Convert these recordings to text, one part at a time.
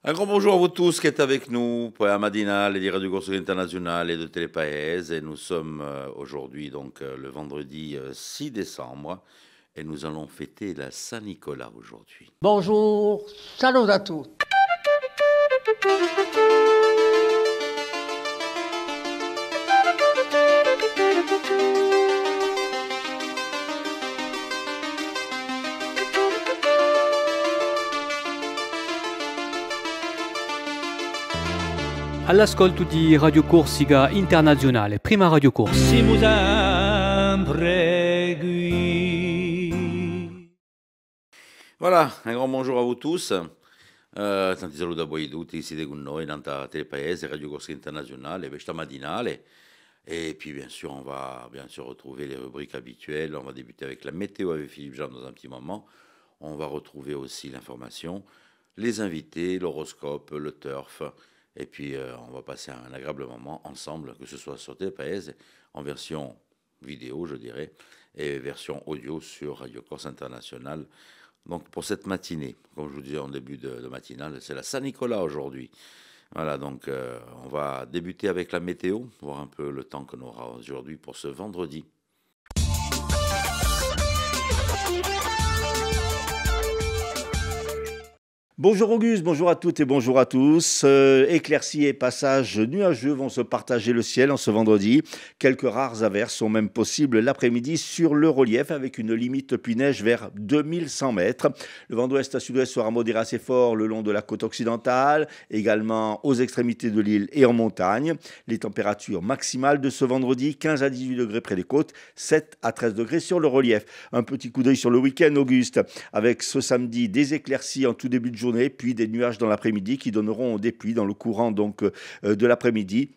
Un grand bonjour à vous tous qui êtes avec nous pour la matinale de Radio Corse International et de Télépaèse. Et nous sommes aujourd'hui, le vendredi 6 décembre, et nous allons fêter la Saint-Nicolas aujourd'hui. Bonjour, salut à tous. All'ascolto di Radio Corsica Internazionale, prima Radio Corsa. Siamo sempre qui. Voilà, un grand bonjour à vous tous. Tanti saluti a voi tutti, siete con noi dans Télépaèse, Radio Corse Internationale, et questa matinale. Et puis bien sûr, on va bien sûr retrouver les rubriques habituelles. On va débuter avec la météo avec Philippe Jean dans un petit moment. On va retrouver aussi l'information, les invités, l'horoscope, le turf. Et puis on va passer un agréable moment ensemble, que ce soit sur Télépaèse, en version vidéo, je dirais, et version audio sur Radio Corse International. Donc pour cette matinée, comme je vous disais en début de matinale, c'est la Saint-Nicolas aujourd'hui. Voilà, donc on va débuter avec la météo, voir un peu le temps qu'on aura aujourd'hui pour ce vendredi. Bonjour Auguste, bonjour à toutes et bonjour à tous. Éclaircies et passages nuageux vont se partager le ciel en ce vendredi. Quelques rares averses sont même possibles l'après-midi sur le relief avec une limite pluie-neige vers 2100 mètres. Le vent d'ouest à sud-ouest sera modéré assez fort le long de la côte occidentale, également aux extrémités de l'île et en montagne. Les températures maximales de ce vendredi, 15 à 18 degrés près des côtes, 7 à 13 degrés sur le relief. Un petit coup d'œil sur le week-end, Auguste, avec ce samedi des éclaircies en tout début de journée, puis des nuages dans l'après-midi qui donneront des pluies dans le courant de l'après-midi,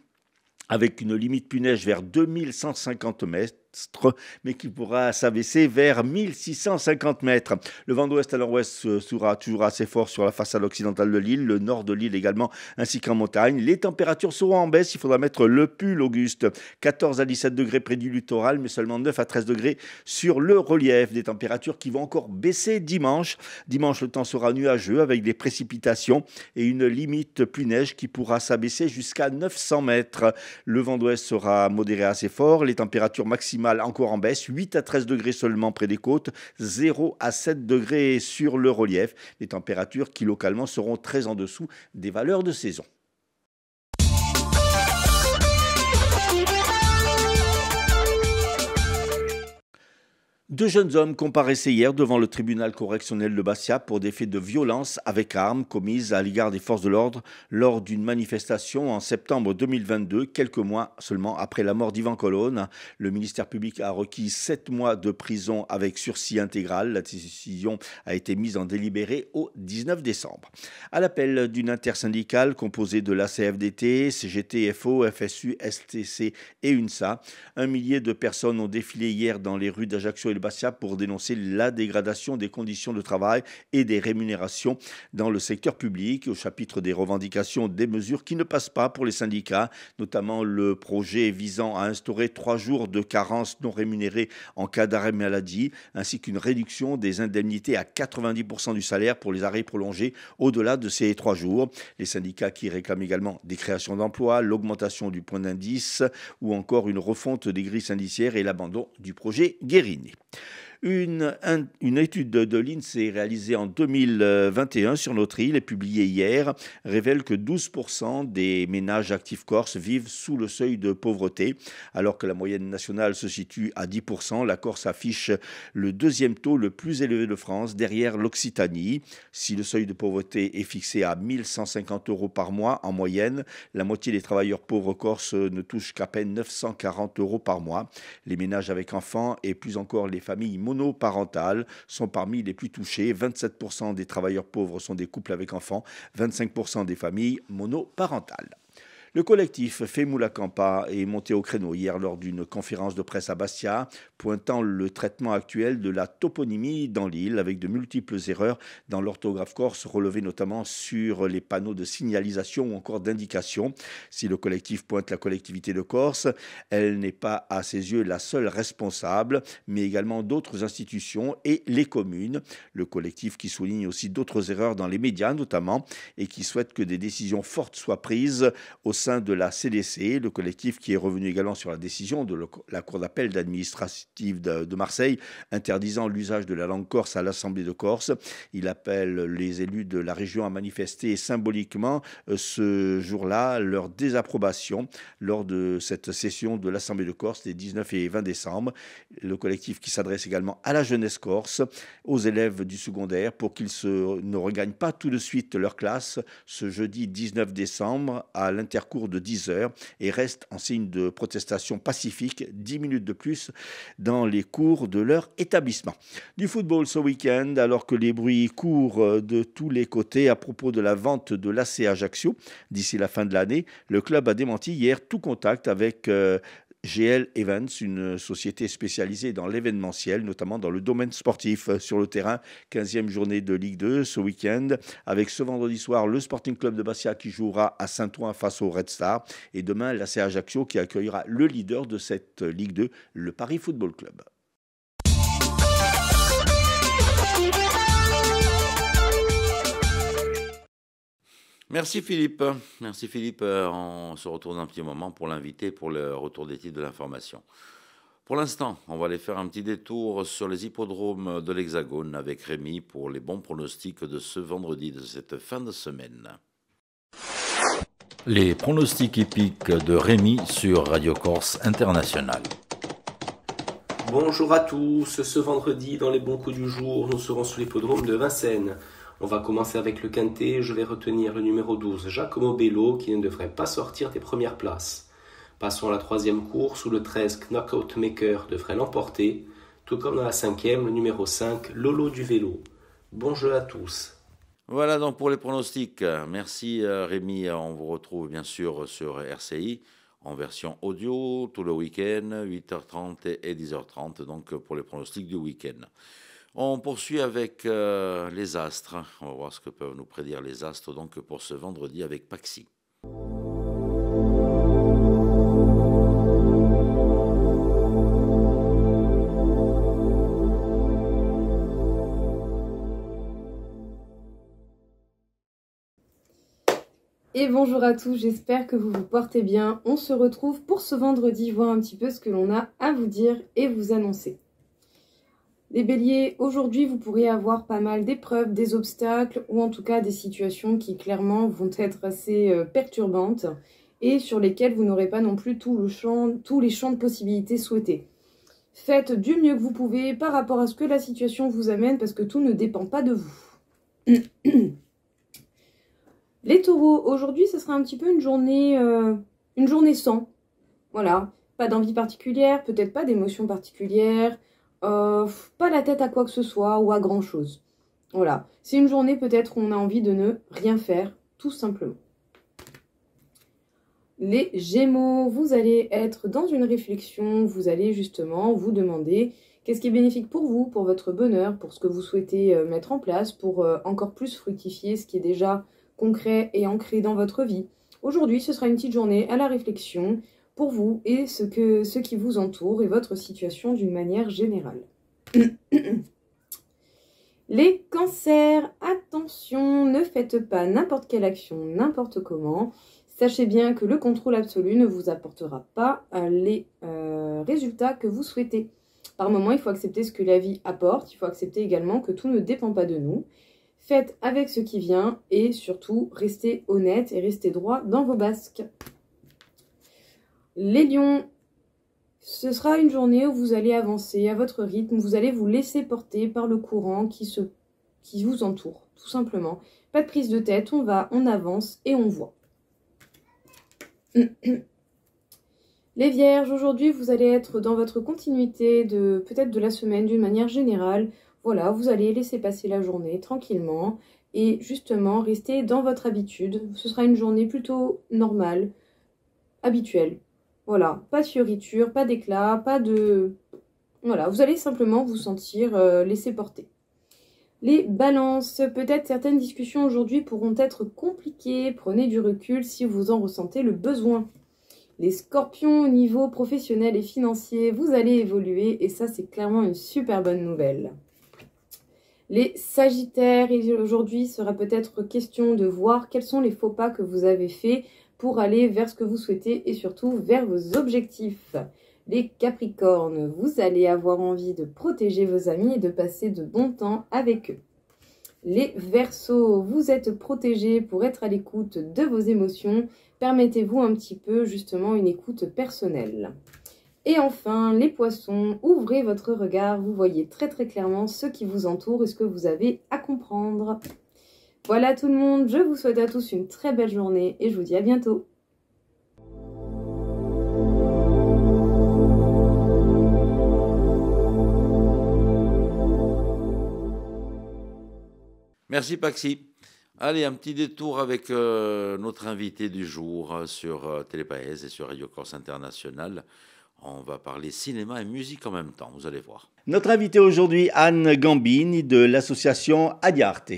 avec une limite pluie-neige vers 2150 mètres, mais qui pourra s'abaisser vers 1650 mètres. Le vent d'ouest à nord-ouest sera toujours assez fort sur la façade occidentale de l'île, le nord de l'île également, ainsi qu'en montagne. Les températures seront en baisse, il faudra mettre le pull, Auguste. 14 à 17 degrés près du littoral, mais seulement 9 à 13 degrés sur le relief. Des températures qui vont encore baisser dimanche. Dimanche, le temps sera nuageux avec des précipitations et une limite pluie-neige qui pourra s'abaisser jusqu'à 900 mètres. Le vent d'ouest sera modéré assez fort, les températures maximales encore en baisse, 8 à 13 degrés seulement près des côtes, 0 à 7 degrés sur le relief. Les températures qui localement seront très en dessous des valeurs de saison. Deux jeunes hommes comparaissaient hier devant le tribunal correctionnel de Bastia pour des faits de violence avec armes commises à l'égard des forces de l'ordre lors d'une manifestation en septembre 2022, quelques mois seulement après la mort d'Ivan Colonne. Le ministère public a requis 7 mois de prison avec sursis intégral. La décision a été mise en délibéré au 19 décembre. À l'appel d'une intersyndicale composée de la CFDT, CGT, FO, FSU, STC et UNSA, un millier de personnes ont défilé hier dans les rues d'Ajaccio et de Bastia pour dénoncer la dégradation des conditions de travail et des rémunérations dans le secteur public. Au chapitre des revendications, des mesures qui ne passent pas pour les syndicats, notamment le projet visant à instaurer 3 jours de carence non rémunérés en cas d'arrêt maladie, ainsi qu'une réduction des indemnités à 90% du salaire pour les arrêts prolongés au-delà de ces 3 jours. Les syndicats qui réclament également des créations d'emplois, l'augmentation du point d'indice ou encore une refonte des grilles indiciaires et l'abandon du projet Guérini. Une étude de l'INSEE réalisée en 2021 sur notre île et publiée hier révèle que 12% des ménages actifs corses vivent sous le seuil de pauvreté, alors que la moyenne nationale se situe à 10%. La Corse affiche le deuxième taux le plus élevé de France, derrière l'Occitanie. Si le seuil de pauvreté est fixé à 1150 € par mois en moyenne, la moitié des travailleurs pauvres corses ne touchent qu'à peine 940 € par mois. Les ménages avec enfants et plus encore les familles monoparentales sont parmi les plus touchés. 27% des travailleurs pauvres sont des couples avec enfants, 25% des familles monoparentales. Le collectif Femoula Campa est monté au créneau hier lors d'une conférence de presse à Bastia, pointant le traitement actuel de la toponymie dans l'île avec de multiples erreurs dans l'orthographe corse, relevées notamment sur les panneaux de signalisation ou encore d'indication. Si le collectif pointe la collectivité de Corse, elle n'est pas à ses yeux la seule responsable, mais également d'autres institutions et les communes. Le collectif qui souligne aussi d'autres erreurs dans les médias notamment et qui souhaite que des décisions fortes soient prises au sein de la CDC, le collectif qui est revenu également sur la décision de la Cour d'appel administrative de Marseille interdisant l'usage de la langue corse à l'Assemblée de Corse. Il appelle les élus de la région à manifester symboliquement ce jour-là leur désapprobation lors de cette session de l'Assemblée de Corse les 19 et 20 décembre. Le collectif qui s'adresse également à la jeunesse corse, aux élèves du secondaire pour qu'ils ne regagnent pas tout de suite leur classe ce jeudi 19 décembre à l'intercours de 10 heures et restent en signe de protestation pacifique 10 minutes de plus dans les cours de leur établissement. Du football ce week-end, alors que les bruits courent de tous les côtés à propos de la vente de l'AC Ajaccio d'ici la fin de l'année, le club a démenti hier tout contact avec GL Events, une société spécialisée dans l'événementiel, notamment dans le domaine sportif. Sur le terrain, 15e journée de Ligue 2 ce week-end, avec ce vendredi soir le Sporting Club de Bastia qui jouera à Saint-Ouen face au Red Star, et demain l'AC Ajaccio qui accueillera le leader de cette Ligue 2, le Paris Football Club. Merci Philippe. Merci Philippe. On se retrouve dans un petit moment pour l'inviter pour le retour des titres de l'information. Pour l'instant, on va aller faire un petit détour sur les hippodromes de l'Hexagone avec Rémi pour les bons pronostics de ce vendredi, de cette fin de semaine. Les pronostics hippiques de Rémi sur Radio Corse International. Bonjour à tous, ce vendredi dans les bons coups du jour, nous serons sur l'hippodrome de Vincennes. On va commencer avec le quintet, je vais retenir le numéro 12, Giacomo Bello, qui ne devrait pas sortir des premières places. Passons à la troisième course, où le 13, Knockout Maker, devrait l'emporter, tout comme dans la cinquième, le numéro 5, Lolo du Vélo. Bon jeu à tous. Voilà donc pour les pronostics. Merci Rémi, on vous retrouve bien sûr sur RCI en version audio tout le week-end, 8h30 et 10h30, donc pour les pronostics du week-end. On poursuit avec les astres. On va voir ce que peuvent nous prédire les astres donc pour ce vendredi avec Paxi. Et bonjour à tous, j'espère que vous vous portez bien. On se retrouve pour ce vendredi, voir un petit peu ce que l'on a à vous dire et vous annoncer. Les béliers, aujourd'hui vous pourriez avoir pas mal d'épreuves, des obstacles ou en tout cas des situations qui clairement vont être assez perturbantes et sur lesquelles vous n'aurez pas non plus tous les champs de possibilités souhaités. Faites du mieux que vous pouvez par rapport à ce que la situation vous amène parce que tout ne dépend pas de vous. Les taureaux, aujourd'hui ce sera un petit peu une journée sans. Voilà, pas d'envie particulière, peut-être pas d'émotion particulière. Pas la tête à quoi que ce soit ou à grand chose. Voilà, c'est une journée peut-être où on a envie de ne rien faire, tout simplement. Les Gémeaux, vous allez être dans une réflexion, vous allez justement vous demander qu'est-ce qui est bénéfique pour vous, pour votre bonheur, pour ce que vous souhaitez mettre en place, pour encore plus fructifier ce qui est déjà concret et ancré dans votre vie. Aujourd'hui, ce sera une petite journée à la réflexion, pour vous et ce qui vous entoure et votre situation d'une manière générale. Les cancers, attention, ne faites pas n'importe quelle action, n'importe comment. Sachez bien que le contrôle absolu ne vous apportera pas les résultats que vous souhaitez. Par moments, il faut accepter ce que la vie apporte, il faut accepter également que tout ne dépend pas de nous. Faites avec ce qui vient et surtout, restez honnête et restez droit dans vos basques. Les lions, ce sera une journée où vous allez avancer à votre rythme, vous allez vous laisser porter par le courant qui vous entoure, tout simplement. Pas de prise de tête, on avance et on voit. Les vierges, aujourd'hui, vous allez être dans votre continuité peut-être de la semaine d'une manière générale. Voilà, vous allez laisser passer la journée tranquillement et justement rester dans votre habitude. Ce sera une journée plutôt normale. habituel. Voilà, pas de fioritures, pas d'éclat, pas de... Voilà, vous allez simplement vous sentir laissé porter. Les balances, peut-être certaines discussions aujourd'hui pourront être compliquées, prenez du recul si vous en ressentez le besoin. Les scorpions, au niveau professionnel et financier, vous allez évoluer et ça c'est clairement une super bonne nouvelle. Les sagittaires, aujourd'hui sera peut-être question de voir quels sont les faux pas que vous avez faits pour aller vers ce que vous souhaitez et surtout vers vos objectifs. Les capricornes, vous allez avoir envie de protéger vos amis et de passer de bons temps avec eux. Les verseaux, vous êtes protégés pour être à l'écoute de vos émotions. Permettez-vous un petit peu justement une écoute personnelle. Et enfin, les poissons, ouvrez votre regard, vous voyez très très clairement ce qui vous entoure et ce que vous avez à comprendre. Voilà tout le monde, je vous souhaite à tous une très belle journée et je vous dis à bientôt. Merci Paxi. Allez, un petit détour avec notre invité du jour sur Télépaèse et sur Radio Corse International. On va parler cinéma et musique en même temps, vous allez voir. Notre invité aujourd'hui, Anne Gambini de l'association Adiarte.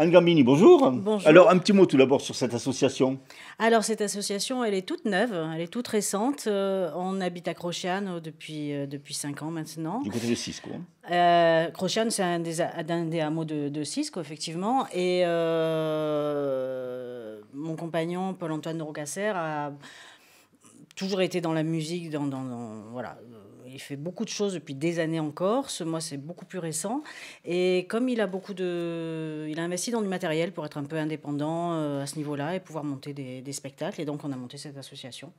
Anne Gambini, bonjour. Bonjour. Alors, un petit mot tout d'abord sur cette association. Alors, cette association, elle est toute neuve, elle est toute récente. On habite à Crociane depuis 5 ans maintenant. Du côté de Cisco. Crociane, c'est un des hameaux de Cisco, effectivement. Et mon compagnon, Paul-Antoine de Rocasser, a toujours été dans la musique, voilà. Il fait beaucoup de choses depuis des années en Corse. Moi, c'est beaucoup plus récent. Et comme il a investi dans du matériel pour être un peu indépendant à ce niveau-là et pouvoir monter des spectacles. Et donc, on a monté cette association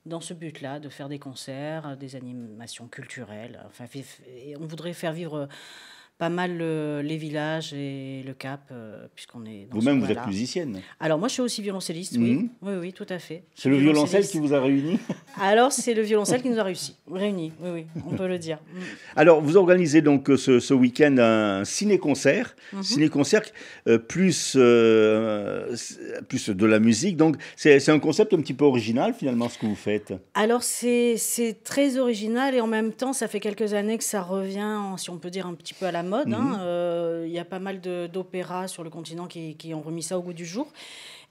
dans ce but-là, de faire des concerts, des animations culturelles. Enfin, et on voudrait faire vivre pas mal les villages et le Cap, puisqu'on est dans Vous-même, vous êtes musicienne. Alors, moi, je suis aussi violoncelliste, oui. Oui, tout à fait. C'est le violoncelle qui vous a réunis? Alors, c'est le violoncelle qui nous a réunis, oui, on peut le dire. Alors, vous organisez donc ce week-end un ciné-concert, plus de la musique. Donc, c'est un concept un petit peu original, finalement, ce que vous faites. Alors, c'est très original et en même temps, ça fait quelques années que ça revient, si on peut dire, un petit peu à la mode. Il y a pas mal d'opéras sur le continent qui ont remis ça au goût du jour.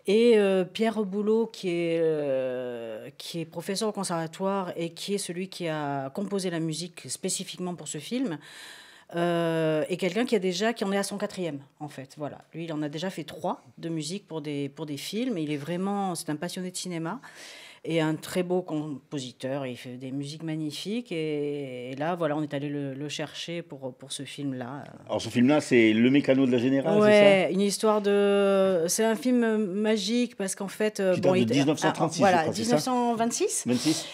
Et Pierre Boulot, qui est professeur au conservatoire et qui est celui qui a composé la musique spécifiquement pour ce film, est quelqu'un qui en est à son 4e, en fait. Voilà. Lui, il en a déjà fait 3 de musique pour des films. C'est un passionné de cinéma. Et un très beau compositeur, il fait des musiques magnifiques. Et là, voilà, on est allé le chercher pour ce film-là. Alors, ce film-là, c'est Le Mécano de la Générale, ouais, c'est ça? Une histoire de... C'est un film magique parce qu'en fait... Qui date de 1936, voilà, je crois, 1926. 26.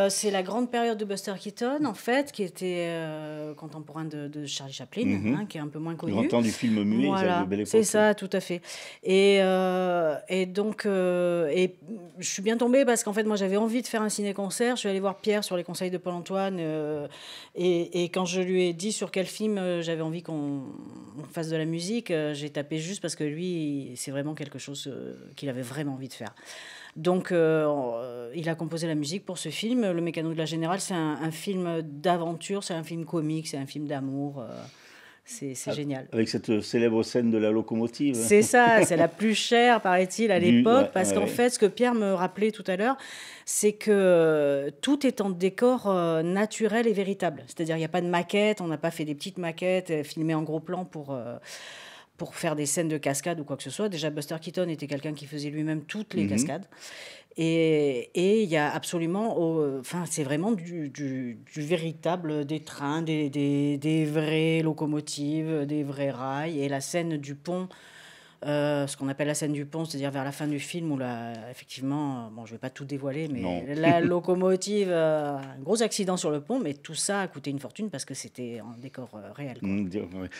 C'est la grande période de Buster Keaton, en fait, qui était contemporain de Charlie Chaplin, qui est un peu moins connu. Grand temps du film muet, voilà, de belle époque. c'est ça, tout à fait. Et donc, je suis bien tombée parce qu'en fait, moi, j'avais envie de faire un ciné-concert. Je suis allée voir Pierre sur les conseils de Paul-Antoine. Et quand je lui ai dit sur quel film j'avais envie qu'on fasse de la musique, j'ai tapé juste parce que lui, c'est vraiment quelque chose qu'il avait vraiment envie de faire. Donc, il a composé la musique pour ce film. Le Mécano de la Générale, c'est un film d'aventure, c'est un film comique, c'est un film d'amour. C'est génial. Avec cette célèbre scène de la locomotive. C'est ça, c'est la plus chère, paraît-il, à l'époque. Parce qu'en fait, ce que Pierre me rappelait tout à l'heure, c'est que tout est en décor naturel et véritable. C'est-à-dire, il n'y a pas de maquette, on n'a pas fait des petites maquettes filmées en gros plan pour faire des scènes de cascade ou quoi que ce soit. Déjà, Buster Keaton était quelqu'un qui faisait lui-même toutes les cascades. Et il y a absolument... c'est vraiment du véritable, des trains, des vraies locomotives, des vrais rails. Et la scène du pont, ce qu'on appelle la scène du pont, c'est-à-dire vers la fin du film où, effectivement, je ne vais pas tout dévoiler, mais la locomotive, un gros accident sur le pont, mais tout ça a coûté une fortune parce que c'était en décor réel.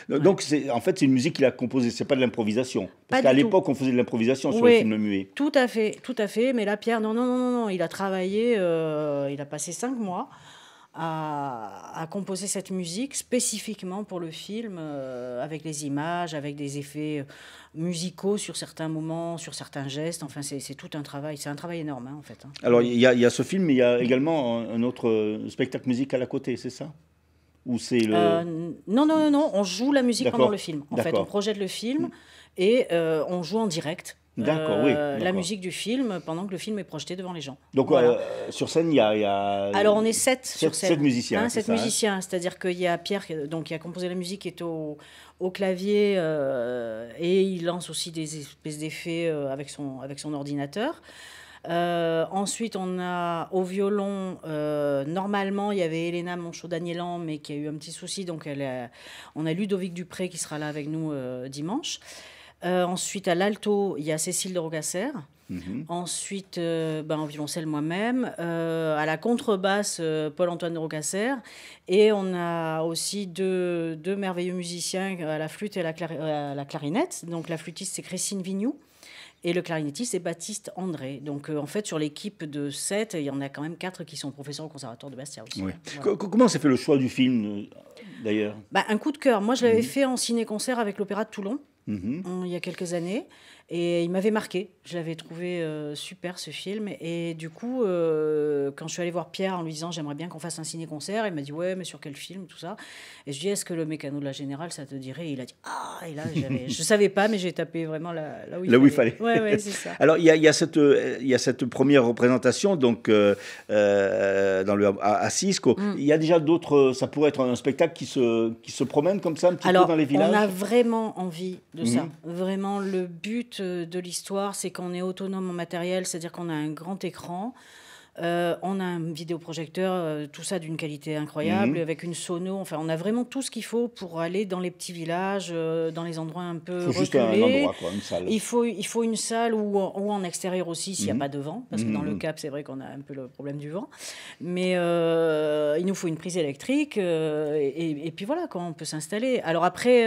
Donc, en fait, c'est une musique qu'il a composée, ce n'est pas de l'improvisation. Parce qu'à l'époque, on faisait de l'improvisation sur les films muets. Tout à fait. Mais là, Pierre, non, il a travaillé, il a passé 5 mois a composé cette musique spécifiquement pour le film, avec les images, avec des effets musicaux sur certains moments, sur certains gestes. Enfin, c'est tout un travail. C'est un travail énorme, en fait. Alors, il y a ce film, mais il y a également un autre spectacle musical à côté, c'est ça? Ou c'est Non. On joue la musique pendant le film. En fait, on projette le film et on joue en direct. La musique du film pendant que le film est projeté devant les gens. Donc sur scène, il y a... Alors on est 7 sur scène. 7 musiciens. 7 musiciens, c'est-à-dire qu'il y a Pierre qui a composé la musique, qui est au clavier et il lance aussi des espèces d'effets avec son ordinateur. Ensuite, on a au violon, normalement, il y avait Elena Monchaud-Dagnélan, mais qui a eu un petit souci, donc on a Ludovic Dupré qui sera là avec nous dimanche. Ensuite, à l'alto, il y a Cécile de Rocasser. Ensuite, en violoncelle moi-même. À la contrebasse, Paul-Antoine de Rocasser. Et on a aussi deux merveilleux musiciens à la flûte et à la clarinette. Donc la flûtiste, c'est Christine Vignoux. Et le clarinettiste, c'est Baptiste André. Donc, en fait, sur l'équipe de 7, il y en a quand même 4 qui sont professeurs au Conservatoire de Bastia aussi. Oui. Voilà. Comment s'est fait le choix du film, d'ailleurs? Un coup de cœur. Moi, je l'avais fait en ciné-concert avec l'Opéra de Toulon, il y a quelques années. Et il m'avait marqué. Je l'avais trouvé super, ce film. Et du coup, quand je suis allée voir Pierre en lui disant « J'aimerais bien qu'on fasse un ciné-concert », il m'a dit « Ouais, mais sur quel film ?» tout ça. Et je lui ai dit « Est-ce que le Mécano de la Générale, ça te dirait ?» Et il a dit « Ah !» Et là, je ne savais pas, mais j'ai tapé vraiment là où il fallait. Ouais, c'est ça. Alors, il y a cette première représentation donc, à Cisco. Il y a déjà d'autres... Ça pourrait être un spectacle qui se promène comme ça, un petit peu dans les villages. On a vraiment envie de ça. Vraiment, le but de l'histoire, c'est qu'on est autonome en matériel, c'est-à-dire qu'on a un grand écran, on a un vidéoprojecteur, tout ça d'une qualité incroyable, avec une sono, enfin on a vraiment tout ce qu'il faut pour aller dans les petits villages, dans les endroits un peu reculés. Juste un endroit, quoi, une salle. Il faut une salle ou en extérieur aussi s'il n'y a pas de vent, parce que dans le Cap, c'est vrai qu'on a un peu le problème du vent, mais il nous faut une prise électrique, et puis voilà, quand on peut s'installer. Alors après,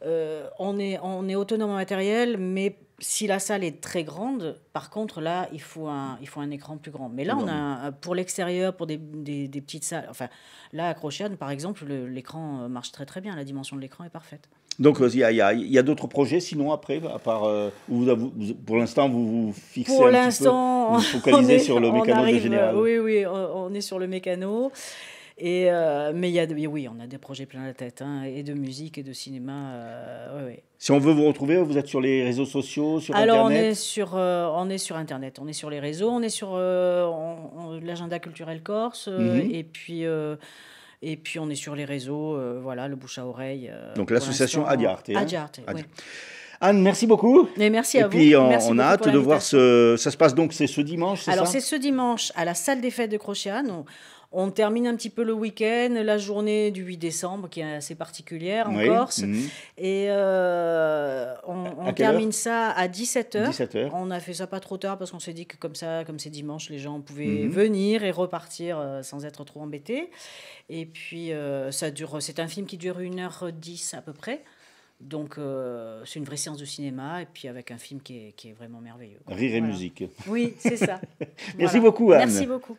on est autonome en matériel, mais si la salle est très grande, par contre, là, il faut un écran plus grand. Mais là, on a pour l'extérieur, pour des petites salles... Enfin, là, à Crochan, par exemple, l'écran marche très, très bien. La dimension de l'écran est parfaite. Donc, il y a d'autres projets, sinon, après, à part... pour l'instant, vous fixez pour un petit peu... Vous focalisez sur le Mécano de Général. Oui, on est sur le Mécano. Mais oui, on a des projets plein la tête, et de musique et de cinéma. Si on veut vous retrouver, vous êtes sur les réseaux sociaux, sur Internet. Alors, on est sur Internet, on est sur les réseaux, on est sur l'agenda culturel corse, et puis on est sur les réseaux, le bouche à oreille. Donc l'association Adiarte. Adiarte, oui. Anne, merci beaucoup. Et merci à vous. Et puis on a hâte de voir ça se passe donc, c'est ce dimanche, c'est ça? Alors c'est ce dimanche à la salle des fêtes de Crochan. On termine un petit peu le week-end, la journée du 8 décembre, qui est assez particulière en Corse. Et on termine ça à 17h. On a fait ça pas trop tard parce qu'on s'est dit que comme c'est dimanche, les gens pouvaient venir et repartir sans être trop embêtés. Et puis, c'est un film qui dure 1h10 à peu près. Donc, c'est une vraie séance de cinéma, et puis avec un film qui est vraiment merveilleux. Rire et musique. Oui, c'est ça. Merci beaucoup, Anne. Merci beaucoup.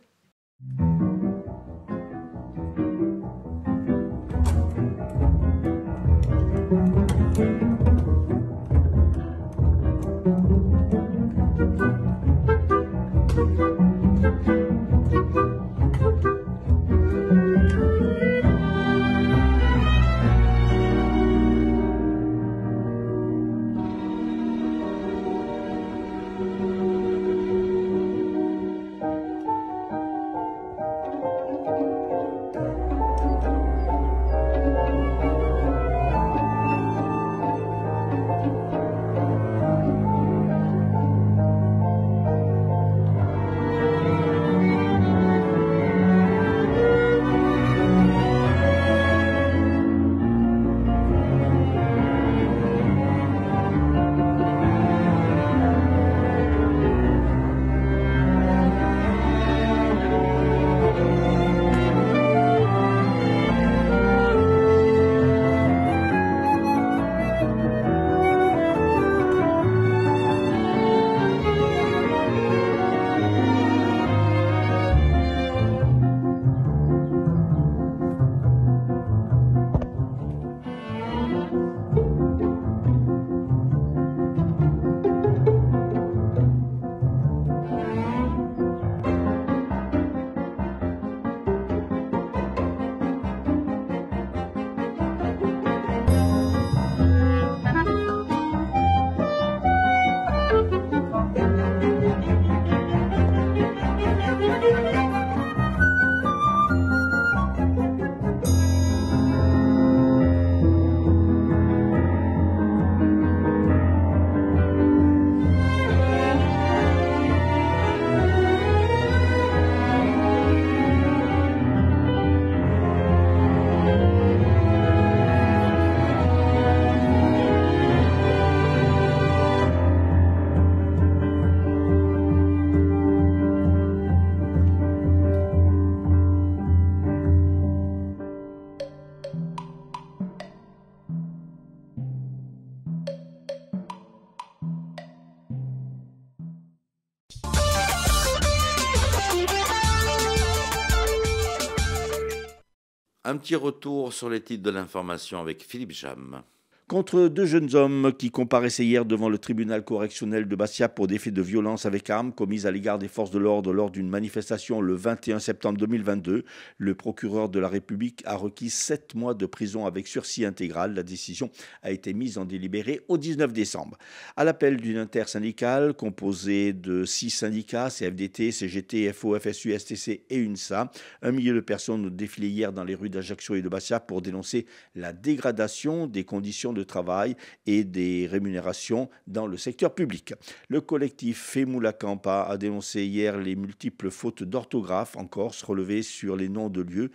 Un petit retour sur les titres de l'information avec Philippe Jam. Contre 2 jeunes hommes qui comparaissaient hier devant le tribunal correctionnel de Bastia pour des faits de violence avec armes commises à l'égard des forces de l'ordre lors d'une manifestation le 21 septembre 2022, le procureur de la République a requis 7 mois de prison avec sursis intégral. La décision a été mise en délibéré au 19 décembre. À l'appel d'une intersyndicale composée de 6 syndicats, CFDT, CGT, FO, FSU, STC et UNSA, un millier de personnes ont défilé hier dans les rues d'Ajaccio et de Bastia pour dénoncer la dégradation des conditions de travail et des rémunérations dans le secteur public. Le collectif Femoula Campa a dénoncé hier les multiples fautes d'orthographe en Corse relevées sur les noms de lieux,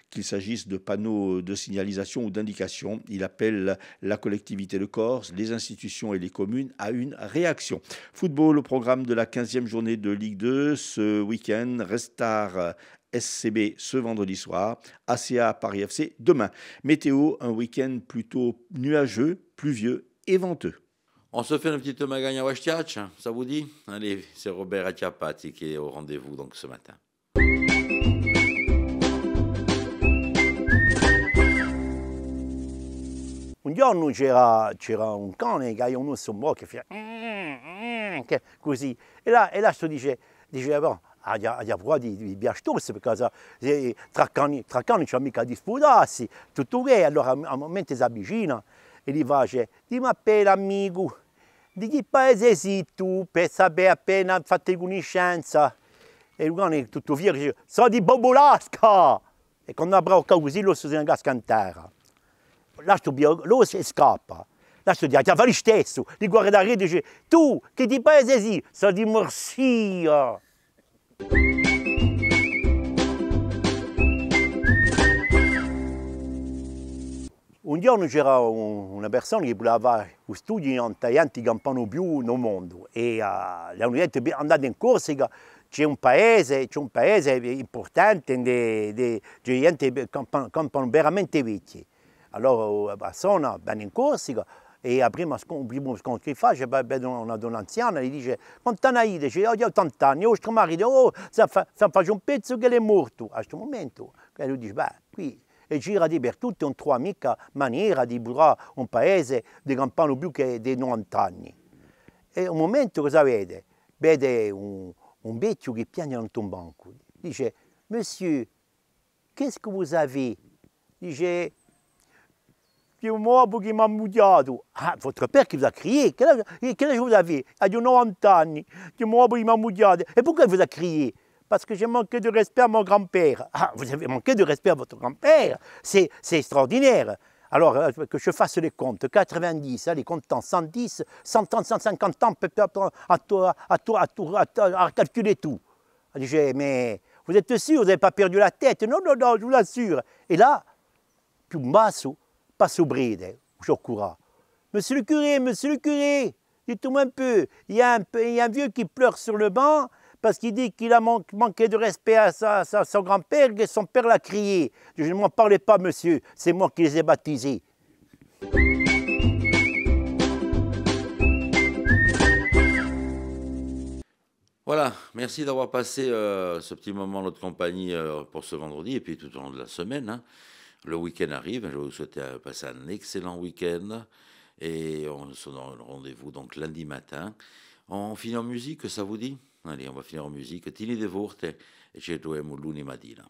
qu'il s'agisse de panneaux de signalisation ou d'indication. Il appelle la collectivité de Corse, les institutions et les communes à une réaction. Football, au programme de la 15e journée de Ligue 2 ce week-end, Restart SCB ce vendredi soir, ACA Paris FC demain. Météo, un week-end plutôt nuageux, pluvieux et venteux. On se fait une petite magagne à Wastiach, ça vous dit? Allez, c'est Robert Atiapati qui est au rendez-vous donc ce matin. Un giorno c'era un cane che ha un osso che fa così e là sto dice bon, ha paura di biastos perché tra cani non c'è mica di sputarsi, tutto che allora a un momento si avvicina e gli face dimmi appena amico di che paese sei tu per sapere appena fatto conoscenza e il cane tutto fiero dice sono di Bobolasca e quando avrà così lo si ingasca in terra. Lascio lo si scappa. Lascio dire, ti fa lo stesso. Di guardare e dice, tu, che di paese sei? Sono di Morsia. Un giorno c'era una persona che voleva studiare in Tajante campano più nel mondo e le hanno detto, andate in Corsica, c'è un paese importante di gente che campano veramente vecchi. Allora la persona viene in Corsica e il primo scontro che fa, vede una donna anziana e gli dice quanti anni hai? Dice, io ho 80 anni, ho il marito, faccio un pezzo che è morto. A questo momento lui dice, qui e gira per tutto, non trova mica maniera di burrare un paese di campano più che di 90 anni. E un momento cosa vede? Vede un vecchio che piange dans un banco. Dice, monsieur, qu'est-ce que vous avez? Dice, un morbo qui m'a mouillado. Ah, votre père qui vous a crié. Quel âge vous avez? Il a dit 90 anni. Un morbo qui m'a mouillado. Et pourquoi il vous a crié? Parce que j'ai manqué de respect à mon grand-père. Ah, vous avez manqué de respect à votre grand-père? C'est extraordinaire. Alors, que je fasse les comptes, 90, les comptes en 110, 130, 150 ans, à calculer tout. Je dis, mais vous êtes sûr, vous n'avez pas perdu la tête? Non, non, non, je vous l'assure. Et là, più basso, passe au bride, je cours. Monsieur le curé, dites-moi un peu, il y a un vieux qui pleure sur le banc parce qu'il dit qu'il a manqué de respect à son grand-père et que son père l'a crié. Je ne m'en parlez pas, monsieur, c'est moi qui les ai baptisés. Voilà, merci d'avoir passé ce petit moment en notre compagnie pour ce vendredi et puis tout au long de la semaine. Hein. Le week-end arrive, je vais vous souhaiter passer un excellent week-end et on se donne rendez-vous donc lundi matin. On finit en musique, ça vous dit? Allez, on va finir en musique. Tini de Vorte e ci troviamo lunedì mattina.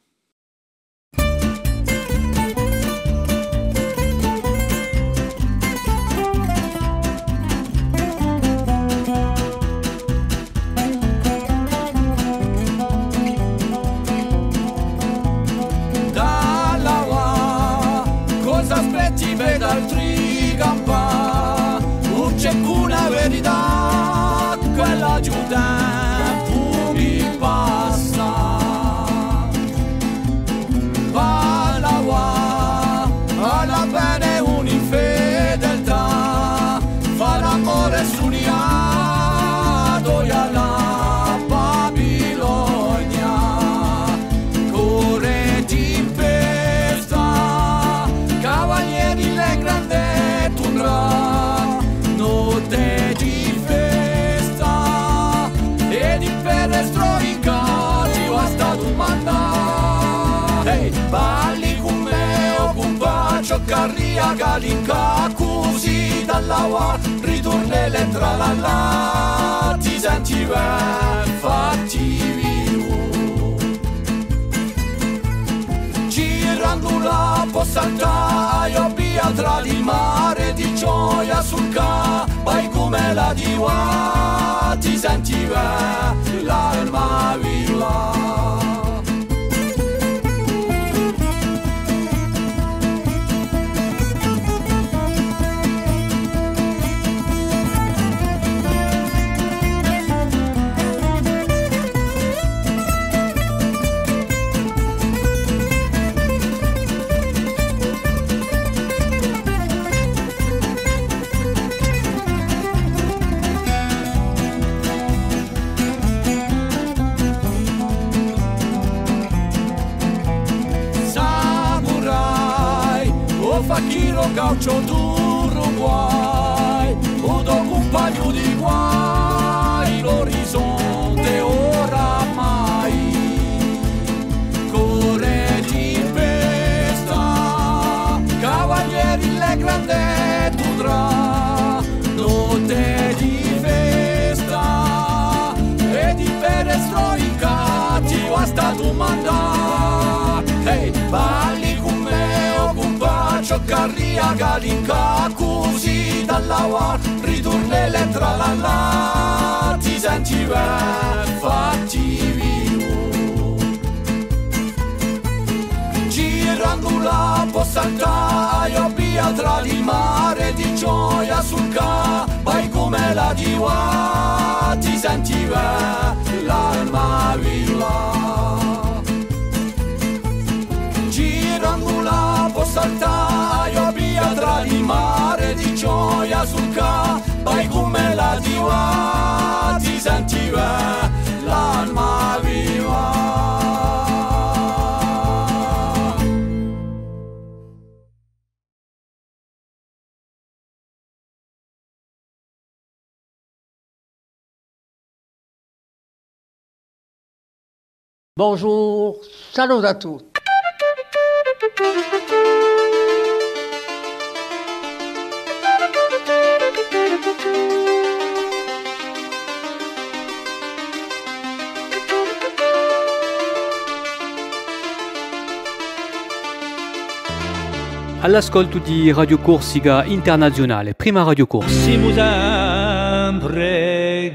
D'altri campa, non c'è una verità, quella giù tempo mi passa. galinca così dall'aua ritorne le tra la la ti senti ben fatti vivo girando la può saltare io via tra il mare di gioia sul ca vai come la diva ti senti ben l'alma viva Fakiro gaucho d'Uruguay o dopo un paio di guai l'orizzonte oramai corre di festa cavalieri le grande tudra notte di festa e di perestroica ti basta domandare hey, balli con me o con Carria galinca così dall'aua ritorne le tra la la ti senti ben fatti vivo girando la può saltare io via tra il mare di gioia sul ca vai come la diva ti senti ben l'alma viva girando la può saltare io via tra il mare di gioia sul ca vai come la diva ti senti bene l'alma viva Bonjour, salut à tous. All'ascolto di Radio Corsica Internazionale, prima Radio Corsica. Siamo sempre